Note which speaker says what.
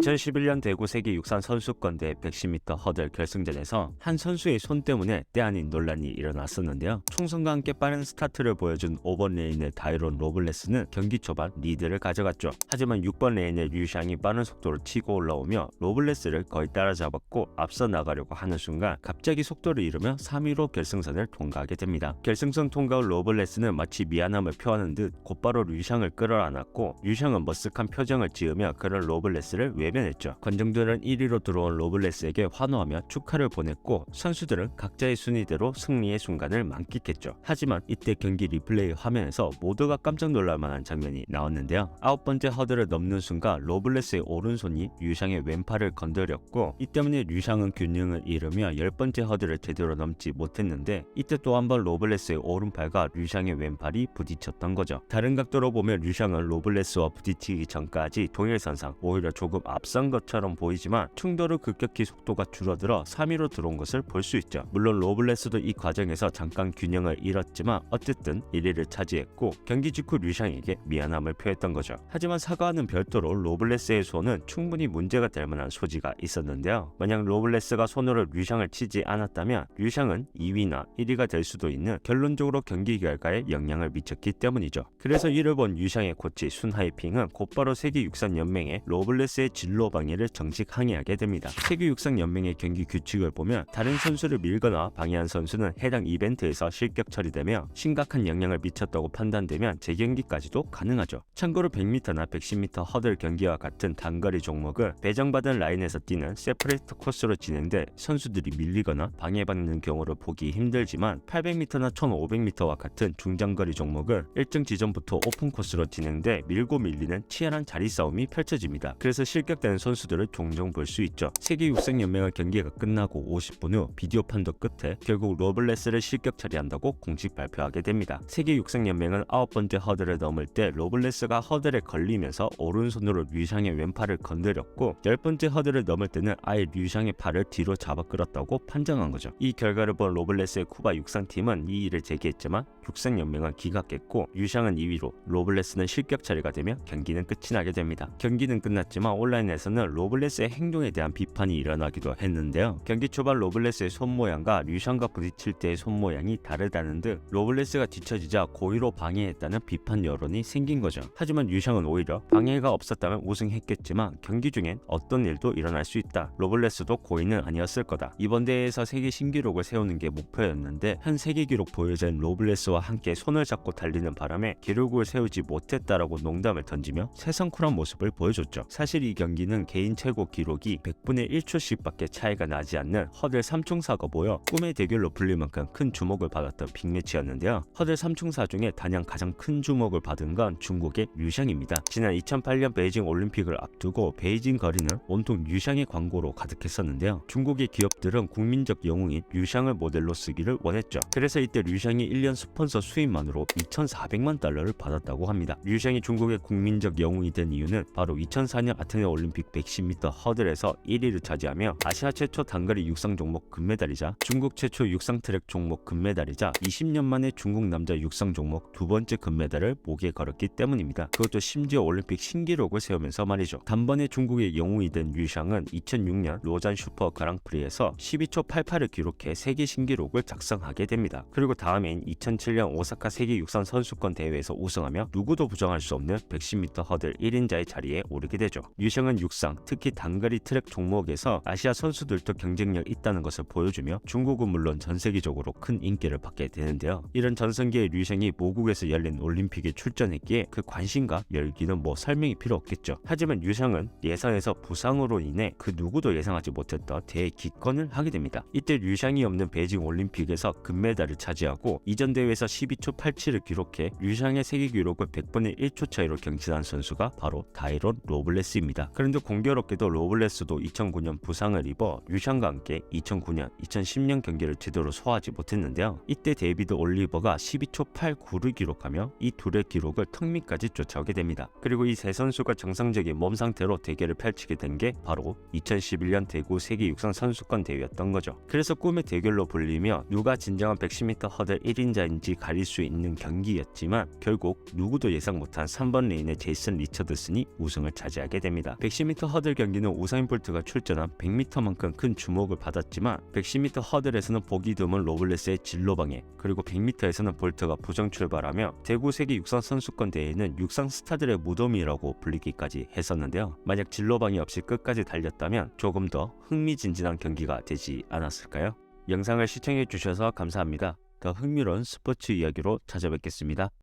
Speaker 1: 2011년 대구 세계 육상 선수권대회 110m 허들 결승전에서 한 선수의 손 때문에 때 아닌 논란이 일어났었는데요. 총선과 함께 빠른 스타트를 보여준 5번 레인의 다이론 로블레스는 경기 초반 리드를 가져갔죠. 하지만 6번 레인의 류샹이 빠른 속도로 치고 올라오며 로블레스를 거의 따라잡았고 앞서 나가려고 하는 순간 갑자기 속도를 잃으며 3위로 결승선을 통과하게 됩니다. 결승선 통과 후 로블레스는 마치 미안함을 표하는 듯 곧바로 류샹을 끌어안았고 류샹은 머쓱한 표정을 지으며 그런 로블레스를 외면했죠. 관중들은 1위로 들어온 로블레스에게 환호하며 축하를 보냈고 선수들은 각자의 순위대로 승리의 순간을 만끽했죠. 하지만 이때 경기 리플레이 화면에서 모두가 깜짝 놀랄 만한 장면이 나왔는데요. 9번째 허들을 넘는 순간 로블레스의 오른손이 류샹의 왼팔을 건드렸고 이 때문에 류샹은 균형을 잃으며 10번째 허들을 제대로 넘지 못했는데 이때 또 한 번 로블레스의 오른팔과 류샹의 왼팔이 부딪혔던 거죠. 다른 각도로 보면 류샹은 로블레스와 부딪히기 전까지 동일선상 오히려 조금 앞선 것처럼 보이지만 충돌을 급격히 속도가 줄어들어 3위로 들어온 것을 볼 수 있죠. 물론 로블레스도 이 과정에서 잠깐 균형을 잃었지만 어쨌든 1위를 차지했고 경기 직후 류샹에게 미안함을 표했던 거죠. 하지만 사과는 별도로 로블레스의 손은 충분히 문제가 될 만한 소지가 있었는데요. 만약 로블레스가 손으로 류샹을 치지 않았다면 류샹은 2위나 1위가 될 수도 있는 결론적으로 경기 결과에 영향을 미쳤기 때문이죠. 그래서 이를 본 류샹의 코치 순하이핑은 곧바로 세계육상연맹에 로블레스의 진로 방해를 정식 항의하게 됩니다. 세계육상연맹의 경기 규칙을 보면 다른 선수를 밀거나 방해한 선수는 해당 이벤트에서 실격 처리되며 심각한 영향을 미쳤다고 판단되면 재경기까지도 가능하죠. 참고로 100m나 110m 허들 경기와 같은 단거리 종목은 배정받은 라인에서 뛰는 세퍼레이트 코스로 진행돼 선수들이 밀리거나 방해받는 경우를 보기 힘들지만 800m나 1500m와 같은 중장거리 종목은 일정 지점부터 오픈 코스로 진행돼 밀고 밀리는 치열한 자리 싸움이 펼쳐집니다. 그래서 실격되는 선수들을 종종 볼 수 있죠. 세계육상연맹은 경기가 끝나고 50분 후 비디오 판독 끝에 결국 로블레스를 실격 처리한다고 공식 발표하게 됩니다. 세계육상연맹은 9번째 허들을 넘을 때 로블레스가 허들에 걸리면서 오른손으로 류샹의 왼팔을 건드렸고 10번째 허들을 넘을 때는 아예 류샹의 팔을 뒤로 잡아 끌었다고 판정한 거죠. 이 결과를 본 로블레스의 쿠바 육상팀은 이의를 제기했지만 육상연맹은 기각했고 류샹은 2위로 로블레스는 실격 처리가 되며 경기는 끝이 나게 됩니다. 경기는 끝났지만 온라인에서는 로블레스의 행동에 대한 비판이 일어나기도 했는데요. 경기 초반 로블레스의 손 모양과 류샹과 부딪힐 때의 손 모양이 다르다는 등 로블레스가 뒤처지자 고의로 방해했다는 비판 여론이 생긴 거죠. 하지만 류샹은 오히려 방해가 없었다면 우승했겠지만 경기 중엔 어떤 일도 일어날 수 있다. 로블레스도 고의는 아니었을 거다. 이번 대회에서 세계 신기록을 세우는 게 목표였는데 현 세계 기록 보유자인 로블레스와 함께 손을 잡고 달리는 바람에 기록을 세우지 못했다라고 농담을 던지며 새성쿨한 모습을 보여줬죠. 사실 이 경기는 개인 최고 기록이 100분의 1초씩밖에 차이가 나지 않는 허들 3총사가 모여 꿈의 대결로 불릴 만큼 큰 주목을 받았던 빅매치였는데요. 허들 3총사 중에 단연 가장 큰 주목을 받은 건 중국의 류샹입니다. 지난 2008년 베이징 올림픽을 앞두고 베이징 거리는 온통 류샹의 광고로 가득했었는데요. 중국의 기업들은 국민적 영웅인 류샹을 모델로 쓰기를 원했죠. 그래서 이때 류샹이 1년 스폰서 수입만으로 2,400만 달러를 받았다고 합니다. 류샹이 중국의 국민적 영웅이 된 이유는 바로 2004년 아테네 올림픽 110m 허들에서 1위를 차지하며 아시아 최초 단거리 육상 종목 금메달이자 중국 최초 육상 트랙 종목 금메달이자 20년 만에 중국 남자 육상 종목 두 번째 금메달을 목에 걸었기 때문입니다. 그것도 심지어 올림픽 신기록을 세우면서 말이죠. 단번에 중국의 영웅이 된 류샹은 2006년 로잔 슈퍼 그랑프리에서 12초 88을 기록해 세계 신기록을 작성하게 됩니다. 그리고 다음해인 2007년 오사카 세계 육상 선수권 대회에서 우승하며 누구도 부정할 수 없는 110m 허들 1인자의 자리에 오르게 되죠. 류샹은 육상, 특히 단거리 트랙 종목에서 아시아 선수들도 경쟁력 있다는 것을 보여주며 중국은 물론 전 세계적으로 큰 인기를 받게 되는데요. 이런 전성기의 류샹이 모국에서 열린 올림픽에 출전했기에 그 관심과 열기는 뭐 설명이 필요 없겠죠. 하지만 류샹은 예선에서 부상으로 인해 그 누구도 예상하지 못했던 대기권을 하게 됩니다. 이때 류샹이 없는 베이징 올림픽에서 금메달을 차지하고 이전 대회에서 12초 87을 기록해 류샹의 세계 기록을 100분의 1초 차이로 경신한 선수가 바로 다이론 로블레스입니다. 그런데 공교롭게도 로블레스도 2009년 부상을 입어 류샹과 함께 2009년, 2010년 경기를 제대로 소화하지 못했는데요. 이때 데이비드 올리버가 12초 89를 기록하며 이 둘의 기록을 턱 밑까지 쫓아오게 됩니다. 그리고 이 세 선수가 정상적인 몸 상태로 대결을 펼치게 된 게 바로 2011년 대구 세계 육상 선수권 대회였던 거죠. 그래서 꿈의 대결로 불리며 누가 진정한 110m 허들 1인자인지 가릴 수 있는 경기였지만 결국 누구도 예상 못한 3번 레인의 제이슨 리처드슨이 우승을 차지하게 됩니다. 110m 허들 경기는 우사인 볼트가 출전한 100m만큼 큰 주목을 받았지만 110m 허들에서는 보기 드문 로블레스의 진로방해, 그리고 100m에서는 볼트가 부정 출발하며 대구 세계 육상 선수권 대회는 육상 스타들의 무덤이라고 불리기까지 했었는데요. 만약 진로방해 없이 끝까지 달렸다면 조금 더 흥미진진한 경기가 되지 않았을까요? 영상을 시청해 주셔서 감사합니다. 더 흥미로운 스포츠 이야기로 찾아뵙겠습니다.